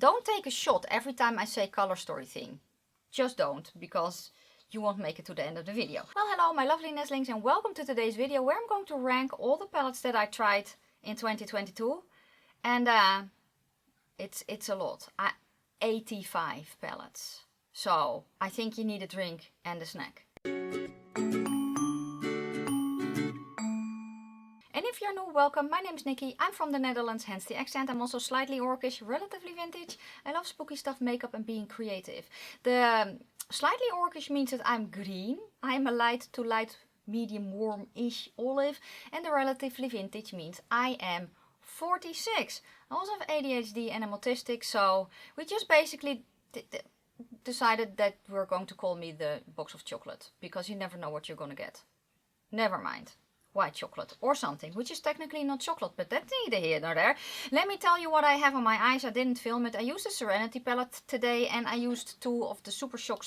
don't take a shot every time I say color story thing. Just don't, because you won't make it to the end of the video. Well, hello my lovely nestlings and welcome to today's video where I'm going to rank all the palettes that I tried in 2022. And it's a lot. 85 palettes. So I think you need a drink and a snack. And if you're new, welcome. My name is Nikki. I'm from the Netherlands, hence the accent. I'm also slightly orcish, relatively vintage. I love spooky stuff, makeup and being creative. The slightly orcish means that I'm green. I'm a light to light, medium, warm-ish olive. And the relatively vintage means I am 46. I also have ADHD and I'm autistic, so we just basically decided that we're going to call me the box of chocolate, because you never know what you're going to get. Never mind. White chocolate or something, which is technically not chocolate, but that's neither here nor there. Let me tell you what I have on my eyes. I didn't film it. I used a Serenity palette today and I used two of the Super Shock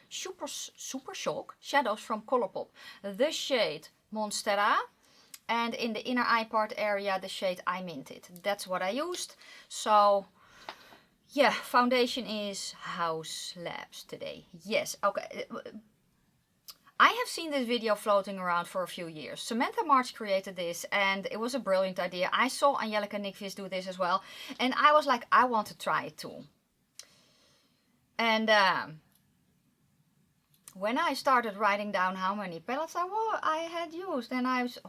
shadows from Colourpop. The shade Monstera and in the inner eye part area the shade I Minted. That's what I used. So yeah, foundation is House Labs today. Yes, okay. I have seen this video floating around for a few years. SamanthaMarchxo created this and it was a brilliant idea. I saw Angelica Nickvis do this as well. And I was like, I want to try it too. And when I started writing down how many palettes I had used, and I was,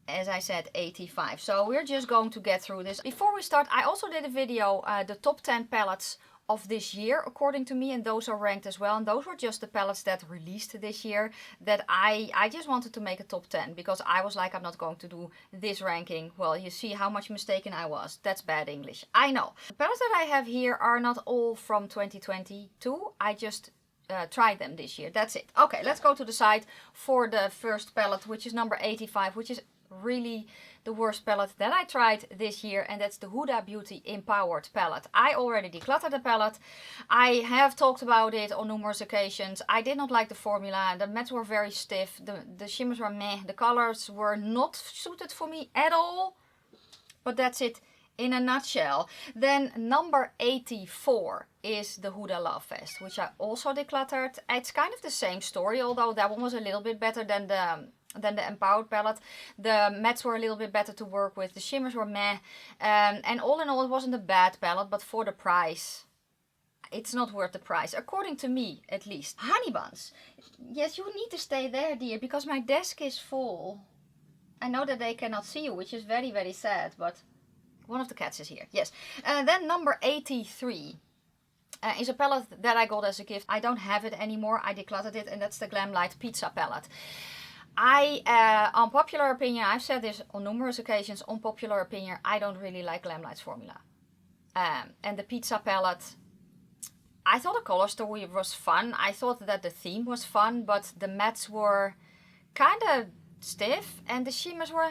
as I said, 85. So we're just going to get through this. Before we start, I also did a video, the top 10 palettes of this year according to me, and those are ranked as well, and those were just the palettes that released this year that I just wanted to make a top 10 because I was like, I'm not going to do this ranking. Well, you see how much mistaken I was. That's bad English, I know. The palettes that I have here are not all from 2022. I just tried them this year. That's it. Okay, let's go to the side for the first palette, which is number 85, which is really the worst palette that I tried this year, and that's the Huda Beauty Empowered palette. I already decluttered the palette. I have talked about it on numerous occasions. I did not like the formula. The mattes were very stiff. The shimmers were meh. The colors were not suited for me at all. But that's it in a nutshell. Then number 84 is the Huda Love Fest, which I also decluttered. It's kind of the same story, although that one was a little bit better than the Empowered palette. The mattes were a little bit better to work with. The shimmers were meh. And all in all, it wasn't a bad palette, but for the price, it's not worth the price. According to me, at least. Honey Buns. Yes, you need to stay there, dear, because my desk is full. I know that they cannot see you, which is very, very sad, but one of the cats is here. Yes. Then number 83. Is a palette that I got as a gift. I don't have it anymore. I decluttered it, and that's the Glam Light Pizza palette. Unpopular opinion, I've said this on numerous occasions, unpopular opinion, I don't really like Glam Light's formula. And the pizza palette, I thought the color story was fun. I thought that the theme was fun, but the mattes were kind of stiff and the shimmers were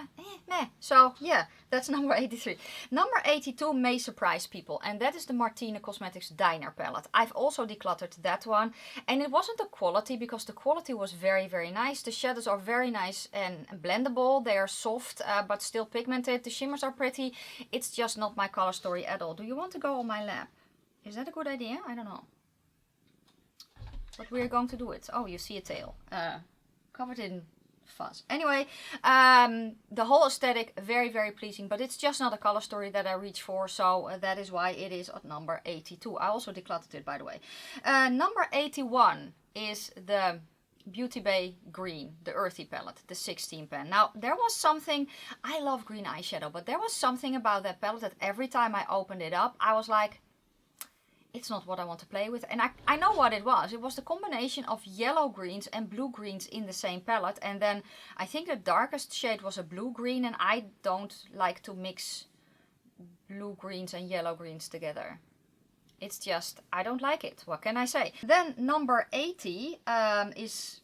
meh. So yeah, that's number 83. Number 82 may surprise people, and that is the Martine Cosmetics Diner palette. I've also decluttered that one, and it wasn't the quality, because the quality was very, very nice. The shadows are very nice and blendable. They are soft but still pigmented. The shimmers are pretty. It's just not my color story at all. Do you want to go on my lap? Is that a good idea? I don't know. But we're going to do it. Oh, you see a tail. Covered in fuzz. Anyway, the whole aesthetic very, very pleasing, but it's just not a color story that I reach for, so that is why it is at number 82. I also decluttered it, by the way. Number 81 is the Beauty Bay Green, the Earthy palette, the 16 pan. Now, there was something, I love green eyeshadow, but there was something about that palette that every time I opened it up, I was like, it's not what I want to play with. And I know what it was. It was the combination of yellow greens and blue greens in the same palette. And then I think the darkest shade was a blue green. And I don't like to mix blue greens and yellow greens together. It's just, I don't like it. What can I say? Then number 80 is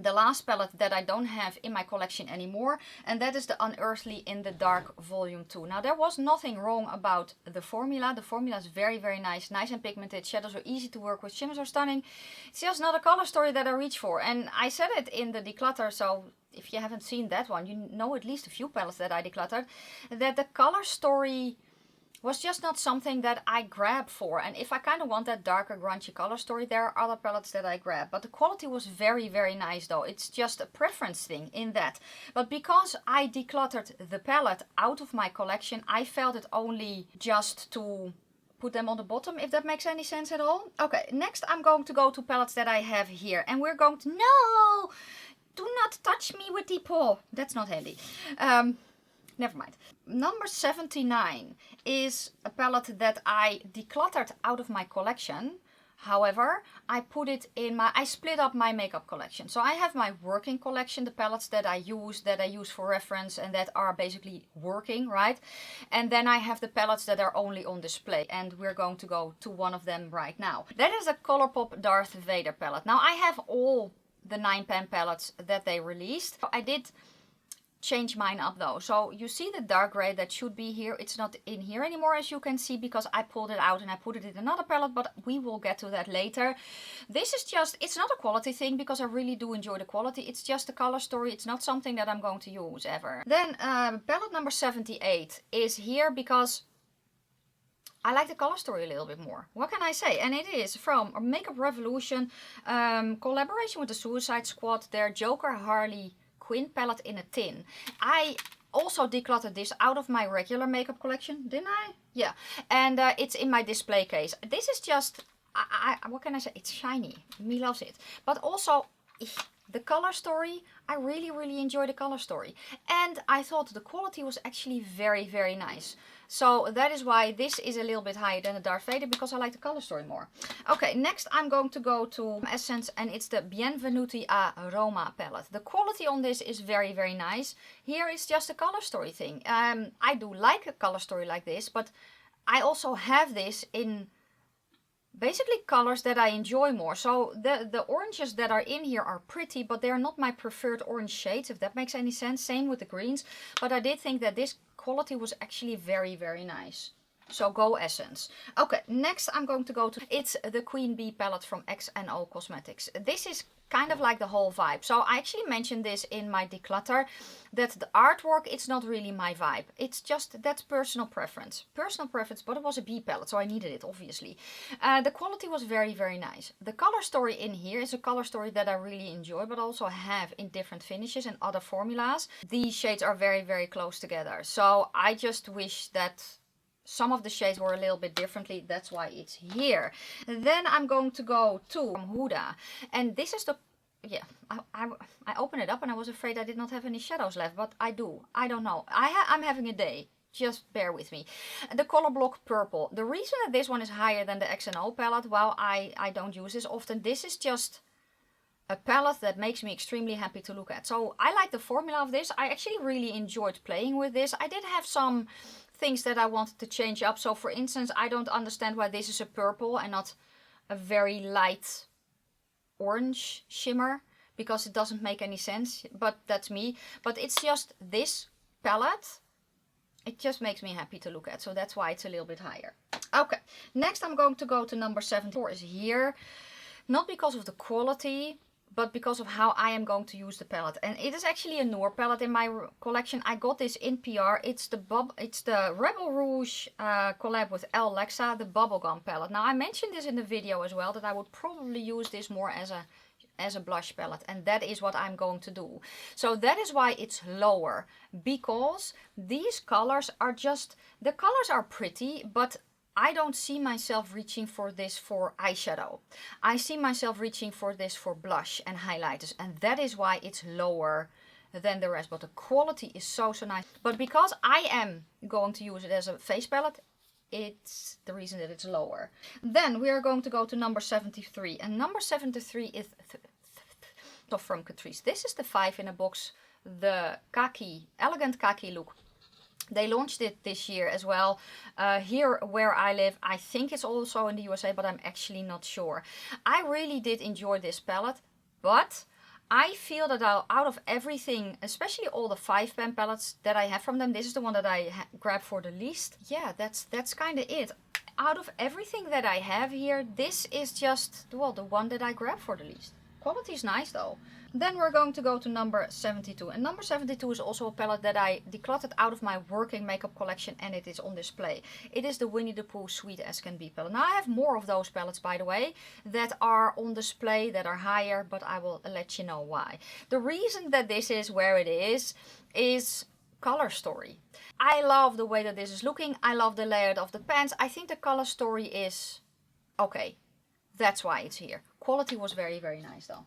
the last palette that I don't have in my collection anymore, and that is the Unearthly in the Dark Volume 2. Now, there was nothing wrong about the formula. The formula is very, very nice and pigmented. Shadows are easy to work with. Shimmers are stunning. It's just not a color story that I reach for. And I said it in the declutter, so if you haven't seen that one, you know at least a few palettes that I decluttered, that the color story was just not something that I grab for. And if I kind of want that darker grungy color story, there are other palettes that I grab. But the quality was very, very nice though. It's just a preference thing in that. But because I decluttered the palette out of my collection, I felt it only just to put them on the bottom, if that makes any sense at all. Okay, next I'm going to go to palettes that I have here. And we're going to... No! Do not touch me with the paw. That's not handy. Never mind. Number 79 is a palette that I decluttered out of my collection. However, I put it in my... I split up my makeup collection. So I have my working collection, the palettes that I use for reference and that are basically working, right? And then I have the palettes that are only on display. And we're going to go to one of them right now. That is a Colourpop Darth Vader palette. Now I have all the 9-pan palettes that they released. I did change mine up though. So you see the dark gray that should be here. It's not in here anymore, as you can see, because I pulled it out and I put it in another palette, but we will get to that later. This is just, it's not a quality thing because I really do enjoy the quality. It's just a color story. It's not something that I'm going to use ever. Then palette number 78 is here because I like the color story a little bit more. What can I say? And it is from Makeup Revolution, collaboration with the Suicide Squad, their Joker Harley Quin palette in a tin. I also decluttered this out of my regular makeup collection, didn't I? Yeah. And it's in my display case. This is just, what can I say? It's shiny. Me loves it. But also, the color story, I really, really enjoy the color story. And I thought the quality was actually very, very nice. So that is why this is a little bit higher than the Darth Vader, because I like the color story more. Okay, next I'm going to go to Essence, and it's the Bienvenuti a Roma palette. The quality on this is very, very nice. Here is just a color story thing. I do like a color story like this, but I also have this in basically colors that I enjoy more. So the oranges that are in here are pretty, but they're not my preferred orange shades, if that makes any sense. Same with the greens. But I did think that this quality was actually very, very nice. So go Essence. Okay, next I'm going to go to, it's the Queen Bee palette from X&O Cosmetics. This is kind of like the whole vibe. So I actually mentioned this in my declutter, that the artwork, it's not really my vibe. It's just, that's personal preference. Personal preference, but it was a bee palette, so I needed it, obviously. The quality was very, very nice. The color story in here is a color story that I really enjoy, but also have in different finishes and other formulas. These shades are very, very close together. So I just wish that some of the shades were a little bit differently. That's why it's here. Then I'm going to go to Huda. And this is the... Yeah, I opened it up and I was afraid I did not have any shadows left. But I do. I don't know. I'm having a day. Just bear with me. The Colourblock Purple. The reason that this one is higher than the X&O palette, while I don't use this often, this is just a palette that makes me extremely happy to look at. So I like the formula of this. I actually really enjoyed playing with this. I did have some things that I wanted to change up. So for instance, I don't understand why this is a purple and not a very light orange shimmer, because it doesn't make any sense, but that's me. But it's just this palette, it just makes me happy to look at, so that's why it's a little bit higher. Okay, next I'm going to go to number 74 is here, not because of the quality, but because of how I am going to use the palette. And it is actually a newer palette in my collection. I got this in PR. It's the Rebel Rouge collab with Elle Lexa, the Bubblegum palette. Now I mentioned this in the video as well, that I would probably use this more as a blush palette, and that is what I'm going to do. So that is why it's lower, because these colors are just, the colors are pretty, but I don't see myself reaching for this for eyeshadow. I see myself reaching for this for blush and highlighters, and that is why it's lower than the rest. But the quality is so nice. But because I am going to use it as a face palette, it's the reason that it's lower. Then we are going to go to number 73, and number 73 is from Catrice. This is the 5 in a box, the khaki, elegant khaki look. They launched it this year as well. Here where I live, I think it's also in the USA, but I'm actually not sure. I really did enjoy this palette, but I feel that out of everything, especially all the 5-pan palettes that I have from them, this is the one that I grabbed for the least. Yeah, that's kind of it. Out of everything that I have here, this is just, well, the one that I grabbed for the least. Quality is nice though. Then we're going to go to number 72. And number 72 is also a palette that I decluttered out of my working makeup collection, and it is on display. It is the Winnie the Pooh Sweet as Can Be palette. Now I have more of those palettes, by the way, that are on display, that are higher, but I will let you know why. The reason that this is where it is color story. I love the way that this is looking. I love the layout of the pants. I think the color story is okay. That's why it's here. Quality was very, very nice though.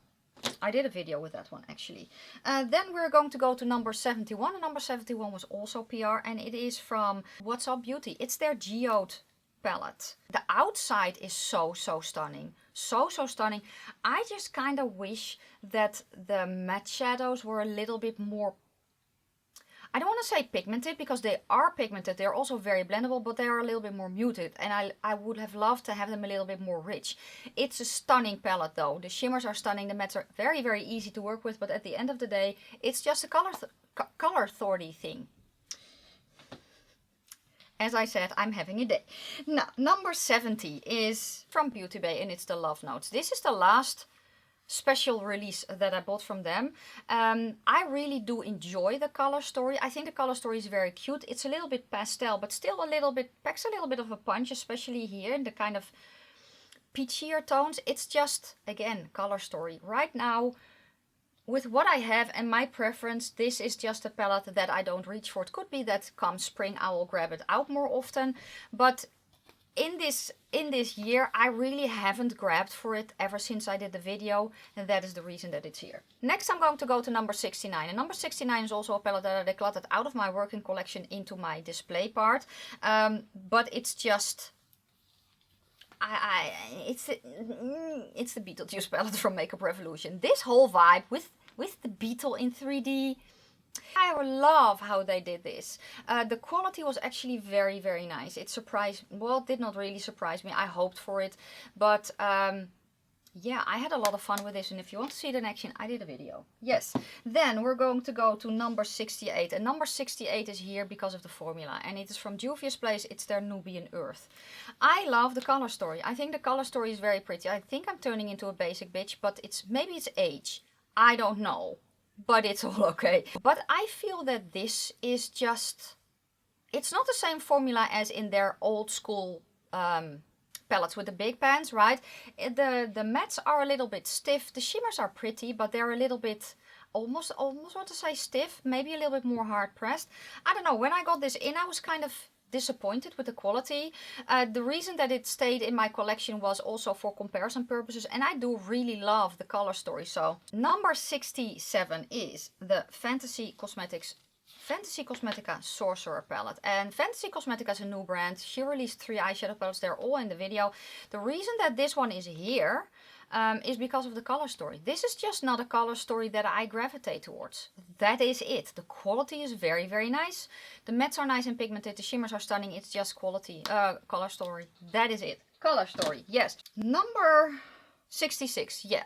I did a video with that one actually. Then we're going to go to number 71. And number 71 was also PR, and it is from What's Up Beauty. It's their Geode palette. The outside is so stunning. So stunning. I just kind of wish that the matte shadows were a little bit more, I don't want to say pigmented, because they are pigmented. They're also very blendable, but they are a little bit more muted. And I would have loved to have them a little bit more rich. It's a stunning palette though. The shimmers are stunning. The mattes are very, very easy to work with. But at the end of the day, it's just a color authority thing. As I said, I'm having a day. Now, number 70 is from Beauty Bay, and it's the Love Notes. This is the last special release that I bought from them. I really do enjoy the color story. I think the color story is very cute. It's a little bit pastel, but still a little bit, packs a little bit of a punch, especially here in the kind of peachier tones. It's just, again, color story. Right now, with what I have and my preference, this is just a palette that I don't reach for. It could be that come spring I will grab it out more often, but in this year, I really haven't grabbed for it ever since I did the video, and that is the reason that it's here. Next, I'm going to go to number 69. And number 69 is also a palette that I decluttered out of my working collection into my display part. But it's just, it's the Beetlejuice palette from Makeup Revolution. This whole vibe with the Beetle in 3D. I love how they did this. The quality was actually very, very nice. It surprised, well, it did not really surprise me. I hoped for it. But yeah, I had a lot of fun with this. And if you want to see it in action, I did a video. Yes. Then we're going to go to number 68. And number 68 is here because of the formula. And it is from Juvia's Place. It's their Nubian Earth. I love the color story. I think the color story is very pretty. I think I'm turning into a basic bitch, but maybe it's age. I don't know. But it's all okay. But I feel that this is just, it's not the same formula as in their old school palettes with the big pans, right? The mattes are a little bit stiff. The shimmers are pretty, but they're a little bit, almost want to say stiff, maybe a little bit more hard pressed. I don't know, when I got this in, I was kind of disappointed with the quality. The reason that it stayed in my collection was also for comparison purposes, and I do really love the color story. So number 67 is the Fantasy Cosmetica Sorcerer palette. And Fantasy Cosmetica is a new brand. She released 3 eyeshadow palettes. They're all in the video. The reason that this one is here is because of the color story. This is just not a color story that I gravitate towards. That is it. The quality is very, very nice. The mattes are nice and pigmented. The shimmers are stunning. It's just quality, color story. That is it. Color story, yes. Number 66, yeah,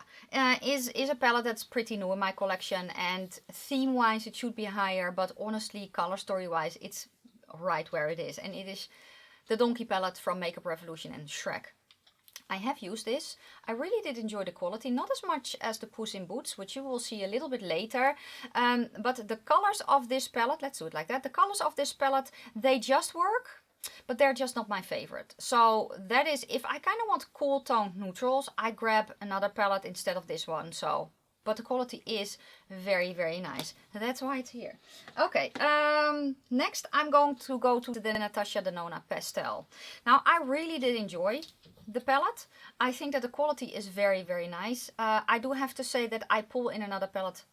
is a palette that's pretty new in my collection, and theme-wise it should be higher, but honestly, color story-wise, it's right where it is. And it is the Donkey palette from Makeup Revolution and Shrek. I have used this. I really did enjoy the quality, not as much as the Puss in Boots, which you will see a little bit later. But the colors of this palette, let's do it like that. The colors of this palette, they just work, but they're just not my favorite. So that is, if I kind of want cool toned neutrals, I grab another palette instead of this one. So, but the quality is very, very nice. That's why it's here. Okay, next I'm going to go to the Natasha Denona Pastel. Now, I really did enjoy the palette. I think that the quality is very, very nice. I do have to say that I pull in another palette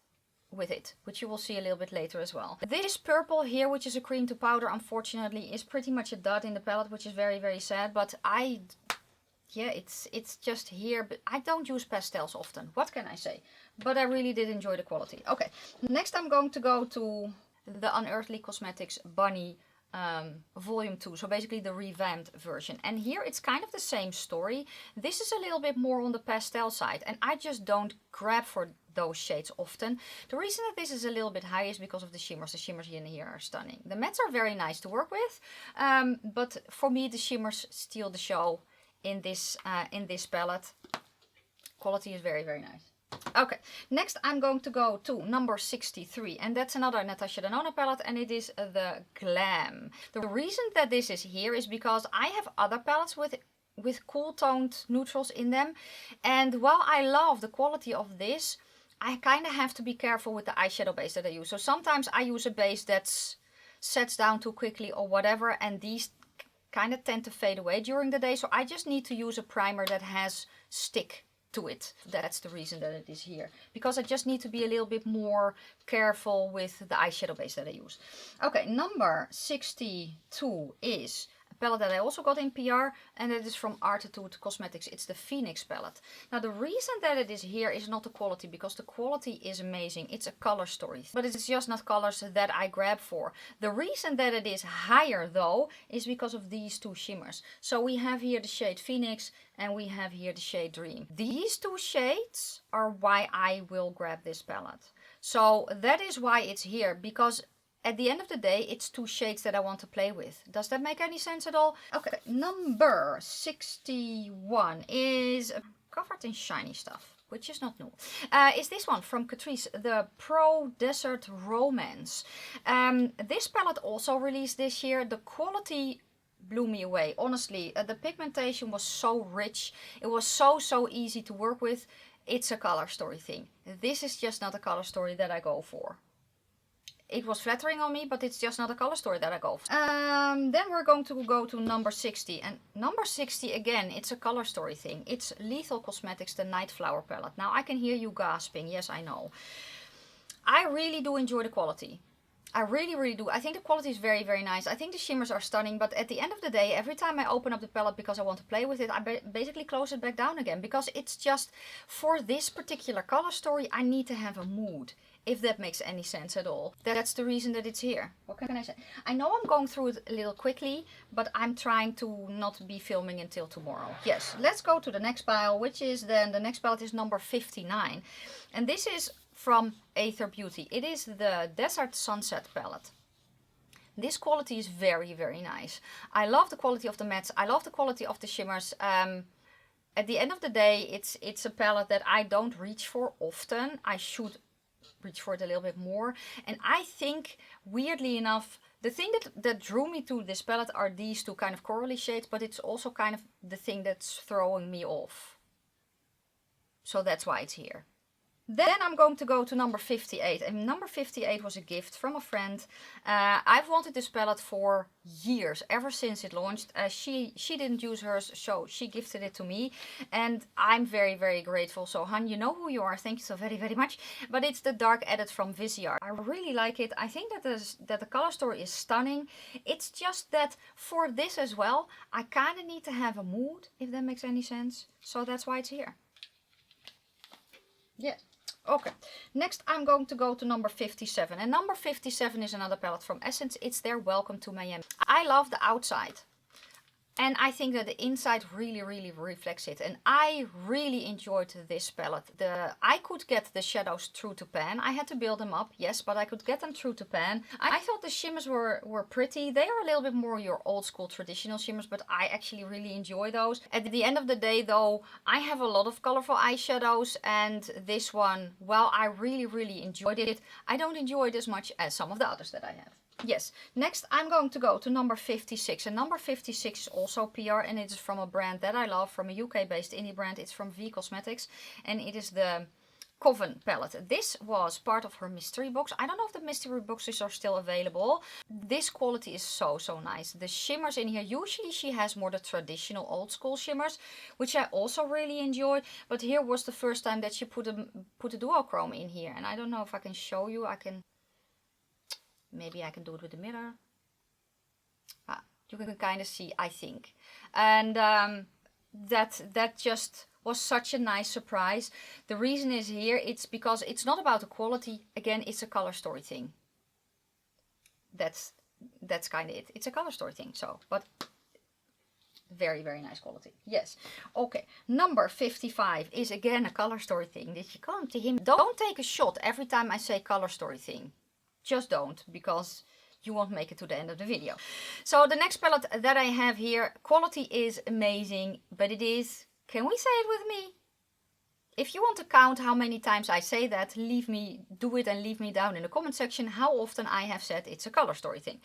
with it, which you will see a little bit later as well. This purple here, which is a cream to powder, unfortunately, is pretty much a dud in the palette, which is very, very sad. But yeah, it's just here. But I don't use pastels often. What can I say? But I really did enjoy the quality. Okay, next I'm going to go to the Unearthly Cosmetics Bunny volume 2, so basically the revamped version. And here it's kind of the same story. This is a little bit more on the pastel side, and I just don't grab for those shades often. The reason that this is a little bit high is because of the shimmers. The shimmers in here are stunning. The mattes are very nice to work with, but for me the shimmers steal the show in this palette. Quality is very, very nice. Okay, next I'm going to go to number 63, and that's another Natasha Denona palette, and it is the Glam. The reason that this is here is because I have other palettes with cool toned neutrals in them, and while I love the quality of this, I kind of have to be careful with the eyeshadow base that I use. So sometimes I use a base that sets down too quickly or whatever, and these kind of tend to fade away during the day, so I just need to use a primer that has stick to it. That's the reason that it is here, because I just need to be a little bit more careful with the eyeshadow base that I use. Okay, number 62 is a palette that I also got in PR, and it is from Unearthly Cosmetics. It's the Phoenix palette. Now the reason that it is here is not the quality, because the quality is amazing. It's a color story, but it's just not colors that I grab for. The reason that it is higher though is because of these two shimmers. So we have here the shade Phoenix, and we have here the shade Dream. These two shades are why I will grab this palette. So that is why it's here, because at the end of the day, it's two shades that I want to play with. Does that make any sense at all? Okay, number 61 is covered in shiny stuff, which is not new. Is this one from Catrice, the Pro Desert Romance. This palette also released this year. The quality blew me away, honestly. The pigmentation was so rich. It was so easy to work with. It's a color story thing. This is just not a color story that I go for. It was flattering on me, but it's just not a color story that I go for. Then we're going to go to number 60. And number 60, again, it's a color story thing. It's Lethal Cosmetics, the Night Flower palette. Now, I can hear you gasping. Yes, I know. I really do enjoy the quality. I really do. I think the quality is very nice. I think the shimmers are stunning, but at the end of the day, every time I open up the palette because I want to play with it, I basically close it back down again, because it's just, for this particular color story, I need to have a mood, if that makes any sense at all. That's the reason that it's here. What can I say? I know I'm going through it a little quickly, but I'm trying to not be filming until tomorrow. Yes, let's go to the next pile, which is then, the next palette is number 59. And this is from Aether Beauty. It is the Desert Sunset palette. This quality is very nice. I love the quality of the mattes. I love the quality of the shimmers. At the end of the day, it's a palette that I don't reach for often. I should reach for it a little bit more. And I think, weirdly enough, the thing that drew me to this palette are these two kind of corally shades, but it's also kind of the thing that's throwing me off. So that's why it's here. Then I'm going to go to number 58, and number 58 was a gift from a friend. I've wanted this palette for years, ever since it launched. She didn't use hers, so she gifted it to me, and I'm very grateful. So hun, you know who you are, thank you so very much. But it's the Dark Edit from Viseart. I really like it. I think that the color story is stunning. It's just that for this as well, I kind of need to have a mood, if that makes any sense. So that's why it's here. Yeah. Okay, next I'm going to go to number 57, and number 57 is another palette from Essence. It's their Welcome to Miami. I love the outside, and I think that the inside really reflects it, and I really enjoyed this palette. I could get the shadows through to pan. I had to build them up, yes, but I could get them through to pan. I thought the shimmers were pretty. They are a little bit more your old school traditional shimmers, but I actually really enjoy those. At the end of the day though, I have a lot of colorful eyeshadows, and this one, while I really enjoyed it, I don't enjoy it as much as some of the others that I have. Yes, next I'm going to go to number 56, and number 56 is also PR, and it is from a brand that I love, from a UK based indie brand. It's from V Cosmetics, and it is the Coven palette. This was part of her mystery box. I don't know if the mystery boxes are still available. This quality is so nice. The shimmers in here, usually she has more the traditional old school shimmers, which I also really enjoy, but here was the first time that she put a duochrome in here, and I don't know if I can show you. Maybe I can do it with the mirror. You can kind of see, I think. And that just was such a nice surprise. The reason is here, it's because it's not about the quality. Again, it's a color story thing. That's kind of it. It's a color story thing. So, but very nice quality. Yes. Okay. Number 55 is again a color story thing. Did you come to him? Don't take a shot every time I say color story thing. Just don't, because you won't make it to the end of the video. So the next palette that I have here, quality is amazing, but it is, can we say it with me? If you want to count how many times I say that, do it and leave me down in the comment section how often I have said it's a color story thing.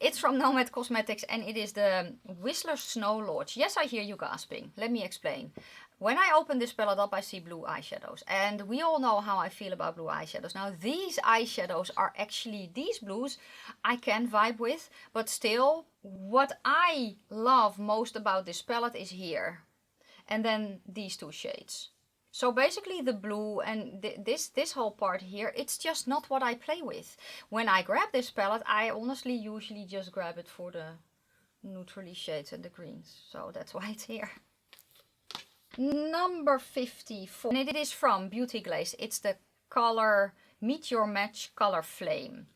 It's from Nomad Cosmetics and it is the Whistler Snow Lodge. Yes, I hear you gasping. Let me explain. When I open this palette up, I see blue eyeshadows. And we all know how I feel about blue eyeshadows. Now, these eyeshadows are actually, these blues I can vibe with. But still, what I love most about this palette is here. And then these two shades. So basically the blue and this whole part here, it's just not what I play with. When I grab this palette, I honestly usually just grab it for the neutrally shades and the greens. So that's why it's here. Number 54, and it is from Beauty Glaze. It's the color Meet Your Match Color Flame.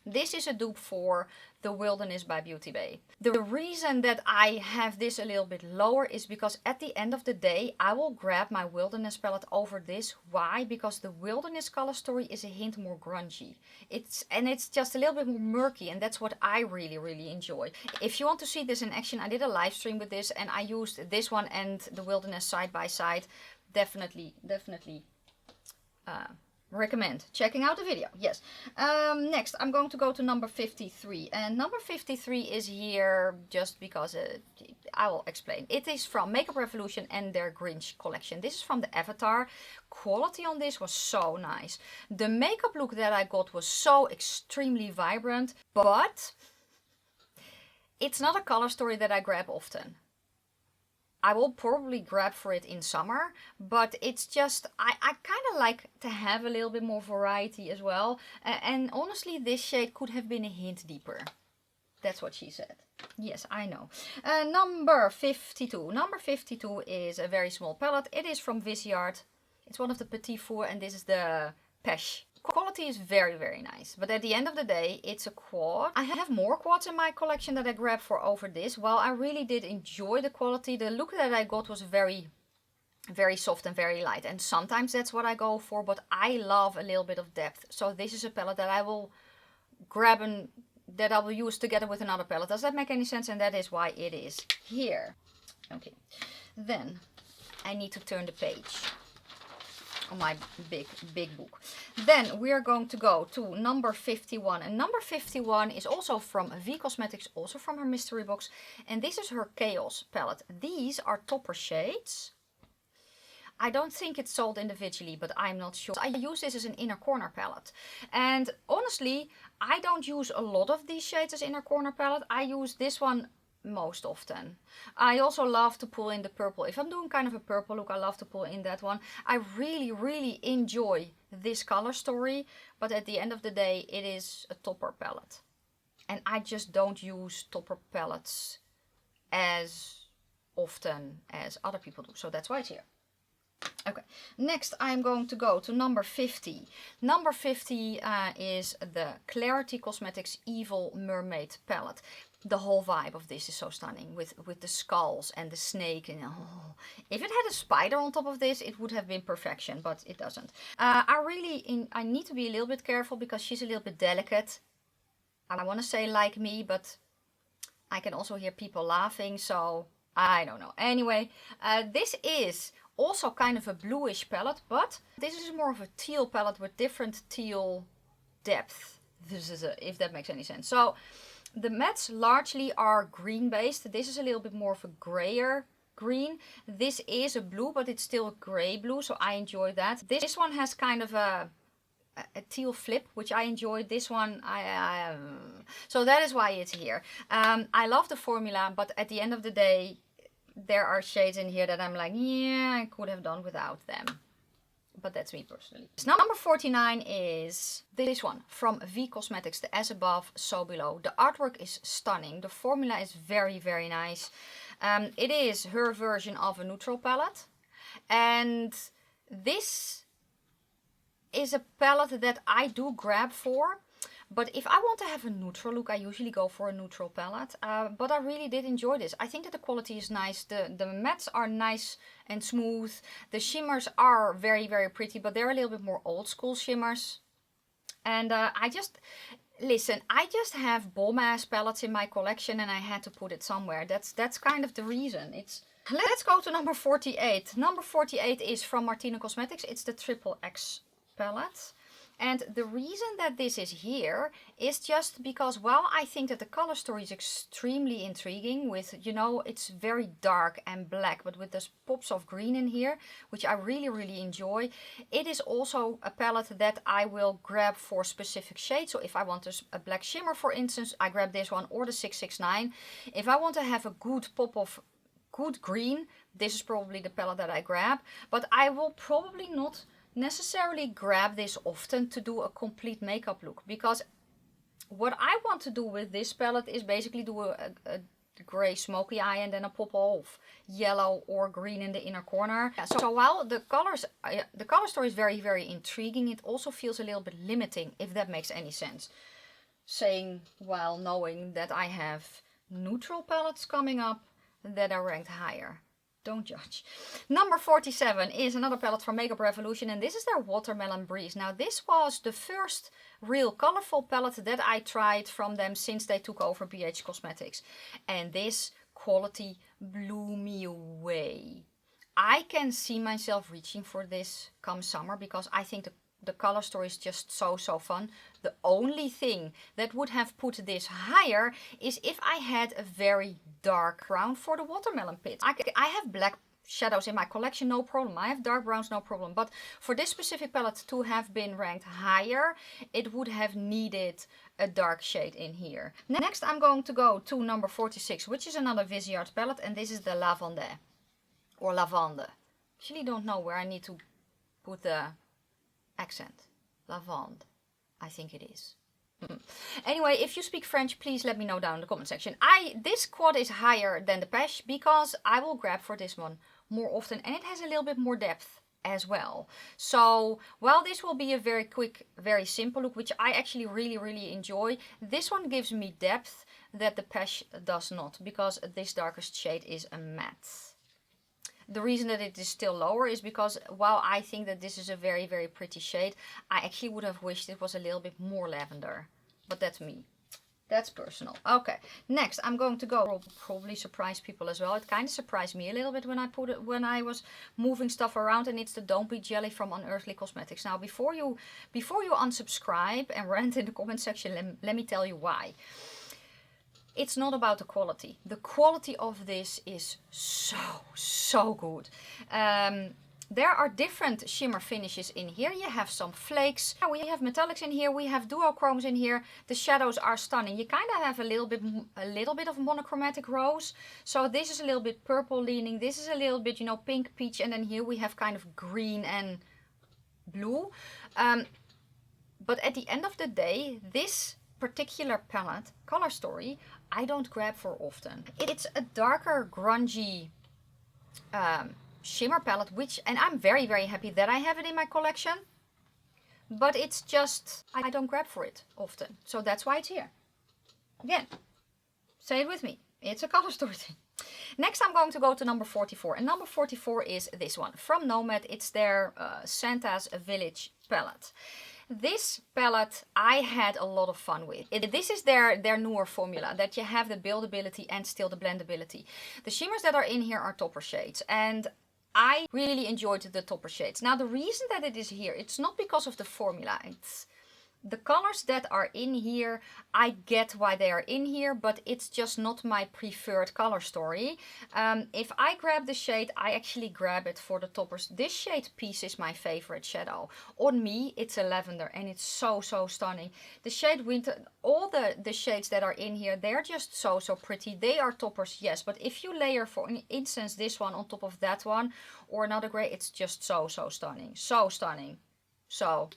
This is a dupe for The Wilderness by Beauty Bay. The reason that I have this a little bit lower is because at the end of the day, I will grab my Wilderness palette over this. Why? Because the Wilderness color story is a hint more grungy. It's just a little bit more murky, and that's what I really, really enjoy. If you want to see this in action, I did a live stream with this, and I used this one and the Wilderness side by side. Definitely recommend checking out the video. Yes. Next I'm going to go to number 53, and number 53 is here just because I will explain. It is from Makeup Revolution and their Grinch collection. This is from the Avatar. Quality on this was so nice. The makeup look that I got was so extremely vibrant, but it's not a color story that I grab often. I will probably grab for it in summer, but it's just, I kind of like to have a little bit more variety as well. And honestly, this shade could have been a hint deeper. That's what she said. Yes, I know. Number 52. Number 52 is a very small palette. It is from Viseart. It's one of the Petit Four, and this is the Pesh. Quality is very, very nice, but at the end of the day, it's a quad. I have more quads in my collection that I grabbed for over this. While I really did enjoy the quality, the look that I got was very, very soft and very light, and sometimes that's what I go for, but I love a little bit of depth. So this is a palette that I will grab and that I will use together with another palette. Does that make any sense? And that is why it is here. Okay, then I need to turn the page on my big book. Then we are going to go to number 51, and number 51 is also from V Cosmetics, also from her mystery box, and this is her Chaos palette. These are topper shades. I don't think it's sold individually, but I'm not sure. I use this as an inner corner palette, and honestly I don't use a lot of these shades as inner corner palette. I use this one most often. I also love to pull in the purple. If I'm doing kind of a purple look, I love to pull in that one. I really, really enjoy this color story, but at the end of the day, it is a topper palette. And I just don't use topper palettes as often as other people do. So that's why it's here. Okay, next I'm going to go to number 50. Number 50 is the Clarity Cosmetics Evil Mermaid palette. The whole vibe of this is so stunning with the skulls and the snake. And oh, if it had a spider on top of this, it would have been perfection, but it doesn't. I need to be a little bit careful because she's a little bit delicate. I want to say like me, but I can also hear people laughing, so I don't know. Anyway, this is also kind of a bluish palette, but this is more of a teal palette with different teal depth, if that makes any sense. So the mattes largely are green based. This is a little bit more of a grayer green. This is a blue, but it's still a gray blue, so I enjoy that. This one has kind of a teal flip, which I enjoy. This one, so that is why it's here. I love the formula, but at the end of the day, there are shades in here that I'm like, yeah, I could have done without them. But that's me personally. Number 49 is this one from V Cosmetics, the As Above, So Below. The artwork is stunning. The formula is very, very nice. It is her version of a neutral palette. And this is a palette that I do grab for. But if I want to have a neutral look, I usually go for a neutral palette. But I really did enjoy this. I think that the quality is nice. The mattes are nice and smooth. The shimmers are very, very pretty, but they're a little bit more old school shimmers. And I just have bomb ass palettes in my collection, and I had to put it somewhere. That's kind of the reason. Let's go to number 48. Number 48 is from Martina Cosmetics. It's the Triple X palette. And the reason that this is here is just because, well, I think that the color story is extremely intriguing with, you know, it's very dark and black, but with those pops of green in here, which I really, really enjoy. It is also a palette that I will grab for specific shades. So if I want a black shimmer, for instance, I grab this one or the 669. If I want to have a good pop of good green, this is probably the palette that I grab, but I will probably not necessarily grab this often to do a complete makeup look, because what I want to do with this palette is basically do a gray smoky eye and then a pop of yellow or green in the inner corner. Yeah, so while the color story is very, very intriguing, it also feels a little bit limiting, if that makes any sense. Saying while knowing that I have neutral palettes coming up that are ranked higher. Don't judge. Number 47 is another palette from Makeup Revolution, and this is their Watermelon Breeze. Now this was the first real colorful palette that I tried from them since they took over BH Cosmetics. And this quality blew me away. I can see myself reaching for this come summer because I think the color story is just so fun. The only thing that would have put this higher is if I had a very dark brown for the watermelon pit. I have black shadows in my collection, no problem. I have dark browns, no problem. But for this specific palette to have been ranked higher, it would have needed a dark shade in here. Next I'm going to go to number 46, which is another Viseart palette, and this is the Lavande or Lavande. Actually don't know where I need to put the accent. Lavande, I think it is. Anyway, if you speak French, please let me know down in the comment section. This quad is higher than the Pesh because I will grab for this one more often, and it has a little bit more depth as well. So while this will be a very quick, very simple look, which I actually really enjoy, this one gives me depth that the Pesh does not, because this darkest shade is a matte. The reason that it is still lower is because while I think that this is a very pretty shade, I actually would have wished it was a little bit more lavender. But that's me. That's personal. Okay, next I'm going to go, probably surprise people as well. It kind of surprised me a little bit when I was moving stuff around, and it's the Don't Be Jelly from Unearthly Cosmetics. Now before you unsubscribe and rant in the comment section, let me tell you why. It's not about the quality. The quality of this is so good. There are different shimmer finishes in here. You have some flakes. We have metallics in here. We have duochromes in here. The shadows are stunning. You kind of have a little bit of monochromatic rose. So this is a little bit purple leaning. This is a little bit, you know, pink peach, and then here we have kind of green and blue. But at the end of the day, this particular palette, color story, I don't grab for often. It's a darker, grungy shimmer palette, and I'm very happy that I have it in my collection. But it's just, I don't grab for it often. So that's why it's here. Again, say it with me. It's a color story thing. Next I'm going to go to number 44. And number 44 is this one. From Nomad, it's their Santa's Village palette. This palette I had a lot of fun with. This is their newer formula, that you have the buildability and still the blendability. The shimmers that are in here are topper shades, and I really enjoyed the topper shades. Now the reason that it is here, it's not because of the formula. It's the colors that are in here, I get why they are in here, but it's just not my preferred color story. If I grab the shade, I actually grab it for the toppers. This shade Peace is my favorite shadow. On me, it's a lavender, and it's so stunning. The shade Winter, all the shades that are in here, they're just so pretty. They are toppers, yes, but if you layer, for instance, this one on top of that one, or another gray, it's just so stunning. So stunning. So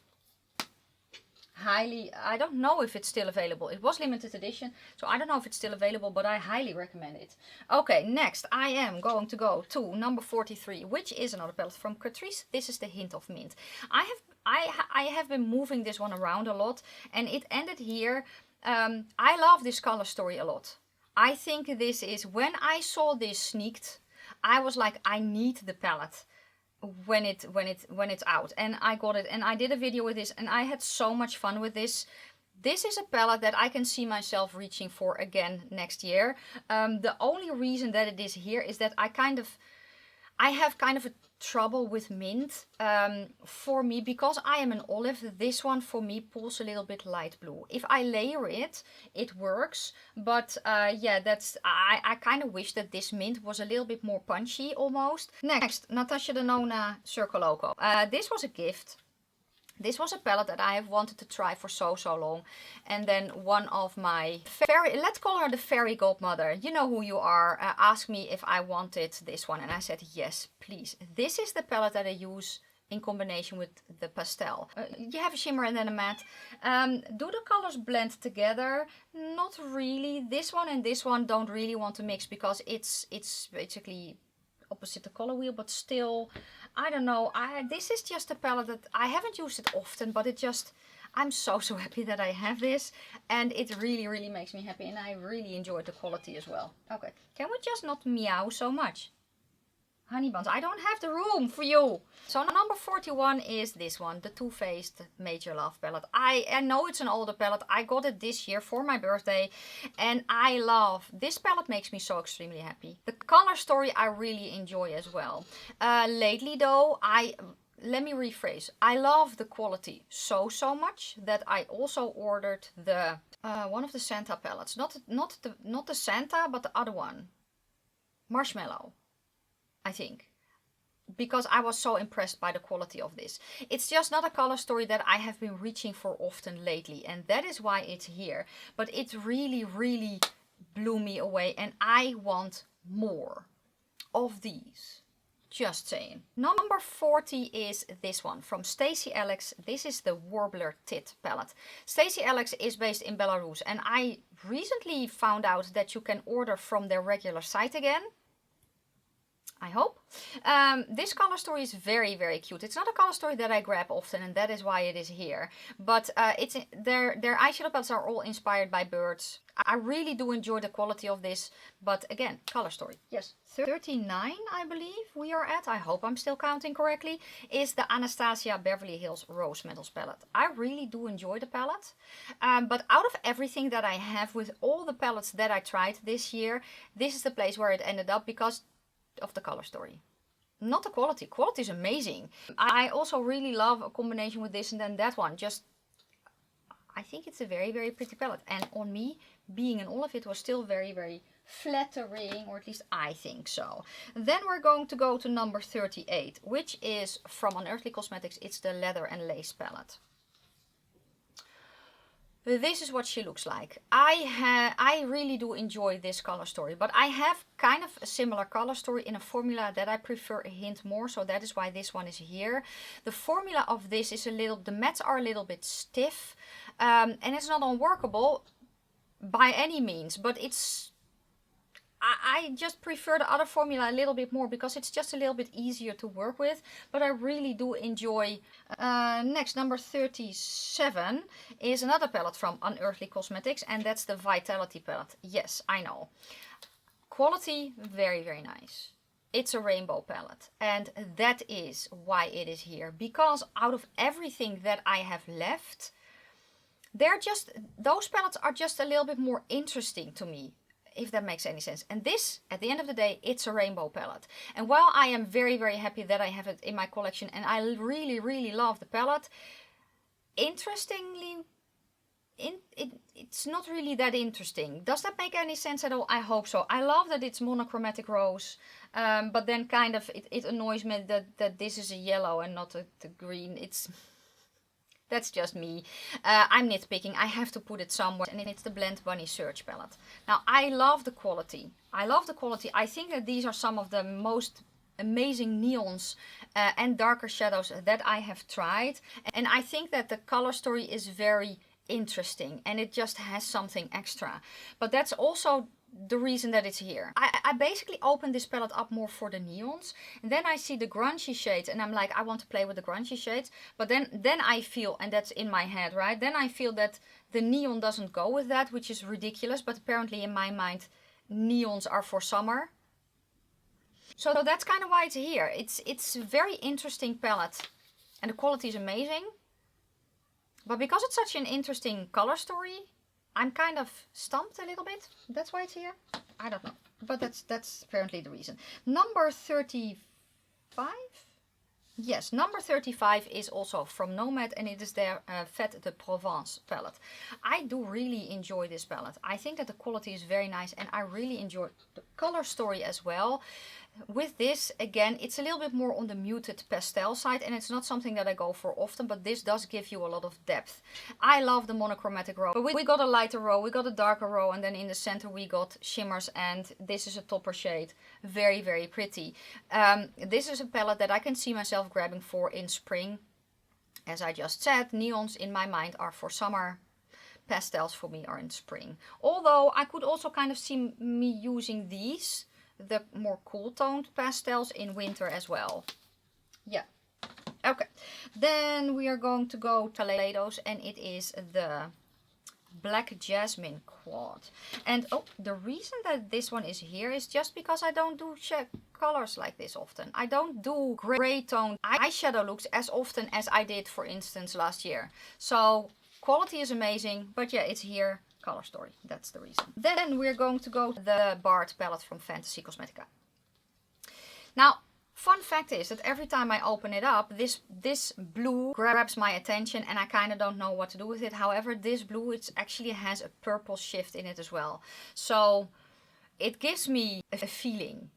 highly, I don't know if it's still available. It was limited edition, so I don't know if it's still available, but I highly recommend it. Okay, next I am going to go to number 43, which is another palette from Catrice. This is the Hint of Mint. I have been moving this one around a lot, and it ended here. I love this color story a lot. I think this is, when I saw this sneaked, I was like, I need the palette when it's out, and I got it, and I did a video with this, and I had so much fun with this This is a palette that I can see myself reaching for again next year. The only reason that it is here is that I have kind of a trouble with mint. For me, because I am an olive, this one for me pulls a little bit light blue. If I layer it, it works. But yeah, I kind of wish that this mint was a little bit more punchy almost. Next, Natasha Denona Circo Loco. This was a gift. This was a palette that I have wanted to try for so long. And then one of my let's call her the fairy godmother, you know who you are, asked me if I wanted this one. And I said, yes, please. This is the palette that I use in combination with the pastel. You have a shimmer and then a matte. Do the colors blend together? Not really. This one and this one don't really want to mix because it's basically opposite the color wheel, but still, I don't know. This is just a palette that I haven't used it often, but I'm so happy that I have this, and it really makes me happy, and I really enjoyed the quality as well. Okay, can we just not meow so much? Honey buns, I don't have the room for you. So number 41 is this one, the Too Faced Major Love palette. I know it's an older palette. I got it this year for my birthday, and I love this palette. Makes me so extremely happy. The color story I really enjoy as well. Lately though, let me rephrase. I love the quality so much that I also ordered the one of the Santa palettes. Not the Santa, but the other one, Marshmallow, I think, because I was so impressed by the quality of this. It's just not a color story that I have been reaching for often lately, and that is why it's here. But it really blew me away, and I want more of these. Just saying. Number 40 is this one from Stacy Alex. This is the Warbler Tit palette. Stacy Alex is based in Belarus, and I recently found out that you can order from their regular site again. I hope. This color story is very cute. It's not a color story that I grab often, and that is why it is here. But their eyeshadow palettes are all inspired by birds. I really do enjoy the quality of this, but again, color story. Yes, 39 I believe we are at, I hope I'm still counting correctly, is the Anastasia Beverly Hills Rose Metals palette. I really do enjoy the palette, but out of everything that I have with all the palettes that I tried this year, this is the place where it ended up because of the color story. Not the quality. Quality is amazing. I also really love a combination with this and then that one. I think it's a very pretty palette. And on me, being an olive, it was still very flattering, or at least I think so. Then we're going to go to number 38, which is from Unearthly Cosmetics. It's the Leather and Lace palette. This is what she looks like. I really do enjoy this color story, but I have kind of a similar color story in a formula that I prefer a hint more, so that is why this one is here. The formula of this is the mattes are a little bit stiff, and it's not unworkable by any means, but I just prefer the other formula a little bit more because it's just a little bit easier to work with, but I really do enjoy. Next, number 37 is another palette from Unearthly Cosmetics, and that's the Vitality palette. Yes, I know. Quality, very nice. It's a rainbow palette, and that is why it is here, because out of everything that I have left, those palettes are just a little bit more interesting to me, if that makes any sense. And this, at the end of the day, it's a rainbow palette. And while I am very happy that I have it in my collection and I really love the palette, interestingly, it's not really that interesting. Does that make any sense at all? I hope so. I love that it's monochromatic rose, but then kind of it annoys me that this is a yellow and not a green. That's just me. I'm nitpicking. I have to put it somewhere, and it's the Blend Bunny Search palette. Now, I love the quality. I think that these are some of the most amazing neons and darker shadows that I have tried. And I think that the color story is very interesting, and it just has something extra. But that's also the reason that it's here. I basically opened this palette up more for the neons, and then I see the grungy shades, and I'm like, I want to play with the grungy shades, but then I feel, and that's in my head, right? Then I feel that the neon doesn't go with that, which is ridiculous, but apparently in my mind, neons are for summer. So that's kind of why it's here. It's a very interesting palette, and the quality is amazing. But because it's such an interesting color story, I'm kind of stumped a little bit. That's why it's here. I don't know. But that's apparently the reason. Number 35? Yes, number 35 is also from Nomad, and it is their Fête de Provence palette. I do really enjoy this palette. I think that the quality is very nice, and I really enjoy the color story as well. With this, again, it's a little bit more on the muted pastel side, and it's not something that I go for often, but this does give you a lot of depth. I love the monochromatic row, but we got a lighter row, we got a darker row, and then in the center we got shimmers, and this is a topper shade. Very, very pretty. This is a palette that I can see myself grabbing for in spring. As I just said, neons in my mind are for summer. Pastels for me are in spring. Although I could also kind of see me using these, the more cool toned pastels, in winter as well. Yeah. Okay. Then we are going to go to Palettests, and it is the Black Jasmin quad. And oh, the reason that this one is here is just because I don't do colors like this often. I don't do gray toned eyeshadow looks as often as I did, for instance, last year. So quality is amazing, but yeah, it's here. Color story, that's the reason. Then we're going to go to the Bard palette from Fantasy Cosmetica. Now, fun fact is that every time I open it up, this blue grabs my attention, and I kind of don't know what to do with it. However, this blue, it actually has a purple shift in it as well. So it gives me a feeling.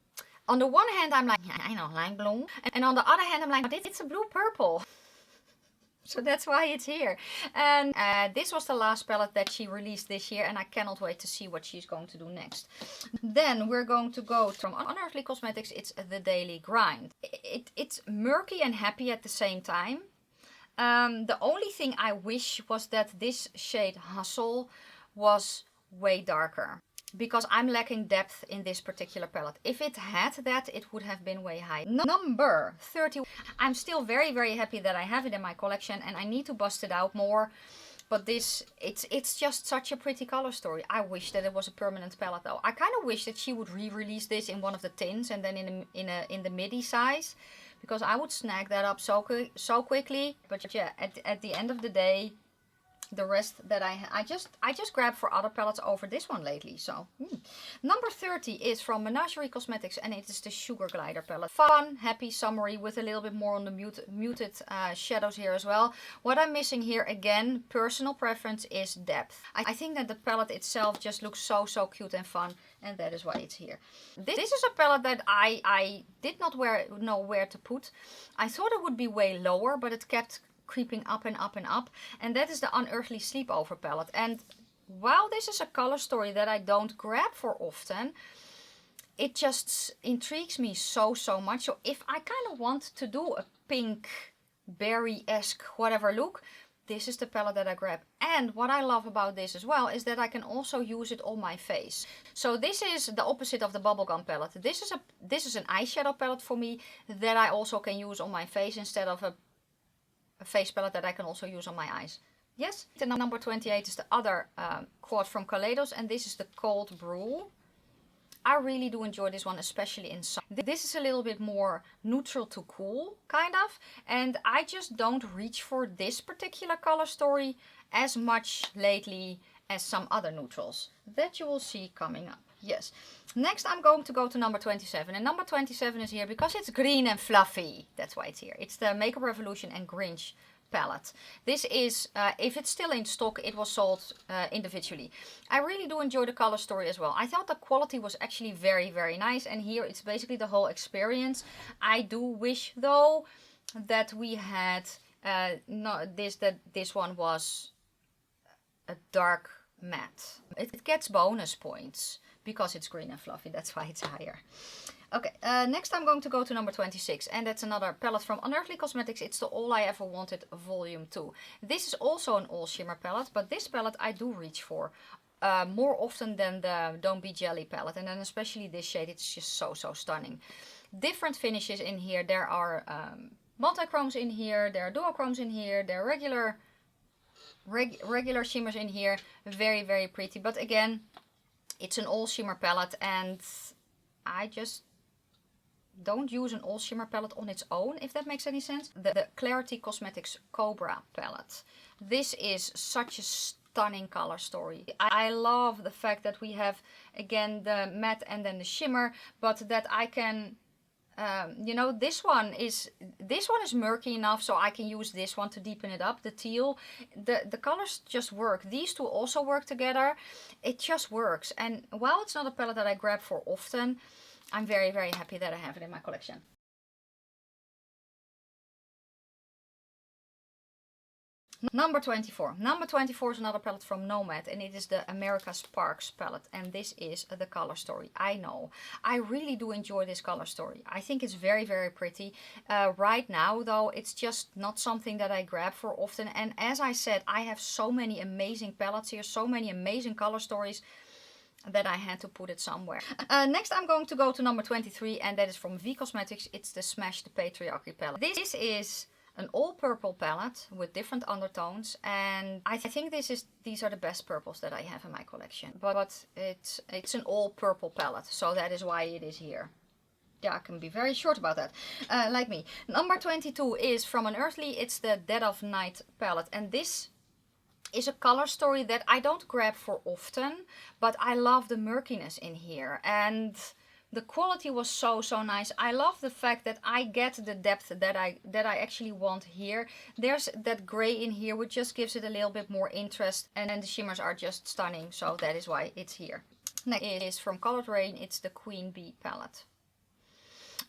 On the one hand, I'm like, yeah, I know, like blue. And on the other hand, I'm like, but it's a blue purple. So that's why it's here. And this was the last palette that she released this year, and I cannot wait to see what she's going to do next. Then we're going to go from Unearthly Cosmetics. It's the Daily Grind. It's murky and happy at the same time. The only thing I wish was that this shade Hustle was way darker, because I'm lacking depth in this particular palette. If it had that, it would have been way high. Number 30. I'm still very, very happy that I have it in my collection, and I need to bust it out more. But this, it's just such a pretty color story. I wish that it was a permanent palette though. I kind of wish that she would re-release this in one of the tins and then in the midi size, because I would snag that up so quickly. But yeah, at the end of the day, the rest that I just grabbed for other palettes over this one lately. So number 30 is from Menagerie Cosmetics, and it is the Sugar Glider palette. Fun, happy, summery, with a little bit more on the muted shadows here as well. What I'm missing here, again, personal preference, is depth. I think that the palette itself just looks so cute and fun, and that is why it's here. This is a palette that I did not know where to put. I thought it would be way lower, but it kept creeping up and up and up, and that is the Unearthly Sleepover palette. And while this is a color story that I don't grab for often, it just intrigues me so much. So if I kind of want to do a pink berry-esque whatever look, this is the palette that I grab. And what I love about this as well is that I can also use it on my face. So this is the opposite of the bubblegum palette. This is an eyeshadow palette for me that I also can use on my face instead of a face palette that I can also use on my eyes. Yes, the number 28 is the other quad from Palettests, and this is the Cold Brew. I really do enjoy this one, especially in summer. This is a little bit more neutral to cool, kind of, and I just don't reach for this particular color story as much lately as some other neutrals that you will see coming up. Yes. Next I'm going to go to number 27, and number 27 is here because it's green and fluffy. That's why it's here. It's the Makeup Revolution and Grinch palette. This is, if it's still in stock, it was sold individually. I really do enjoy the color story as well. I thought the quality was actually very nice, and here it's basically the whole experience. I do wish though that we had this one was a dark matte. It gets bonus points because it's green and fluffy. That's why it's higher. Okay, next I'm going to go to number 26, and that's another palette from Unearthly Cosmetics. It's the All I Ever Wanted Volume 2. This is also an all shimmer palette, but this palette I do reach for more often than the Don't Be Jelly palette, and then especially this shade. It's just so stunning. Different finishes in here. There are multi-chromes in here, there are duochromes in here, there are regular shimmers in here. Very pretty, but again, it's an all shimmer palette, and I just don't use an all shimmer palette on its own, if that makes any sense. The Clarity Cosmetics Cobra palette. This is such a stunning color story. I love the fact that we have again the matte and then the shimmer, but that I can you know, this one is murky enough, so I can use this one to deepen it up. The teal, the colors just work. These two also work together. It just works. And while it's not a palette that I grab for often, I'm very, very happy that I have it in my collection. Number 24. Number 24 is another palette from Nomad, and it is the America Sparks palette, and this is the color story. I know. I really do enjoy this color story. I think it's very, very pretty. Right now, though, it's just not something that I grab for often, and as I said, I have so many amazing palettes here, so many amazing color stories, that I had to put it somewhere. Next I'm going to go to number 23, and that is from V Cosmetics. It's the Smash the Patriarchy palette. This is an all purple palette with different undertones, and I think these are the best purples that I have in my collection. But it's an all purple palette, so that is why it is here. Yeah, I can be very short about that, like me. Number 22 is from Unearthly. It's the Dead of Night palette, and this is a color story that I don't grab for often, but I love the murkiness in here, and the quality was so nice. I love the fact that I get the depth that I actually want here. There's that gray in here, which just gives it a little bit more interest, and then the shimmers are just stunning, so that is why it's here. Next is from Colored Rain. It's the Queen Bee palette.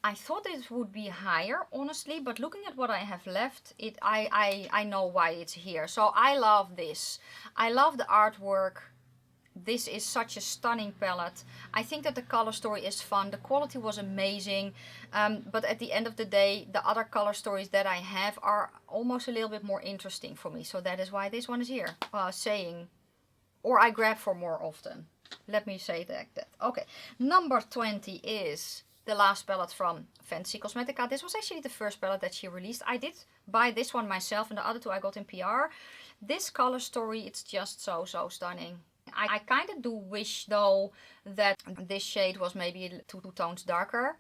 I thought it would be higher, honestly, but looking at what I have left, I know why it's here. So I love this. I love the artwork. This is such a stunning palette. I think that the color story is fun. The quality was amazing. But at the end of the day, the other color stories that I have are almost a little bit more interesting for me. So that is why this one is here. Or I grab for more often. Let me say that. Okay, number 20 is the last palette from Fantasy Cosmetica. This was actually the first palette that she released. I did buy this one myself, and the other two I got in PR. This color story, it's just so stunning. I kind of do wish, though, that this shade was maybe 2 tones darker.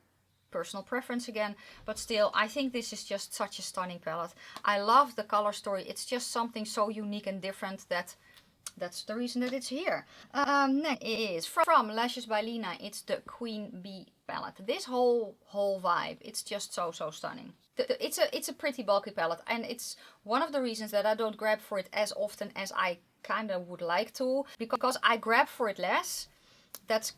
Personal preference again, but still, I think this is just such a stunning palette. I love the color story. It's just something so unique and different that's the reason that it's here. Next is from Lashes by Lena. It's the Queen Bee palette. This whole vibe, it's just so stunning. It's a pretty bulky palette, and it's one of the reasons that I don't grab for it as often as I kind of would like to, because I grab for it less. That's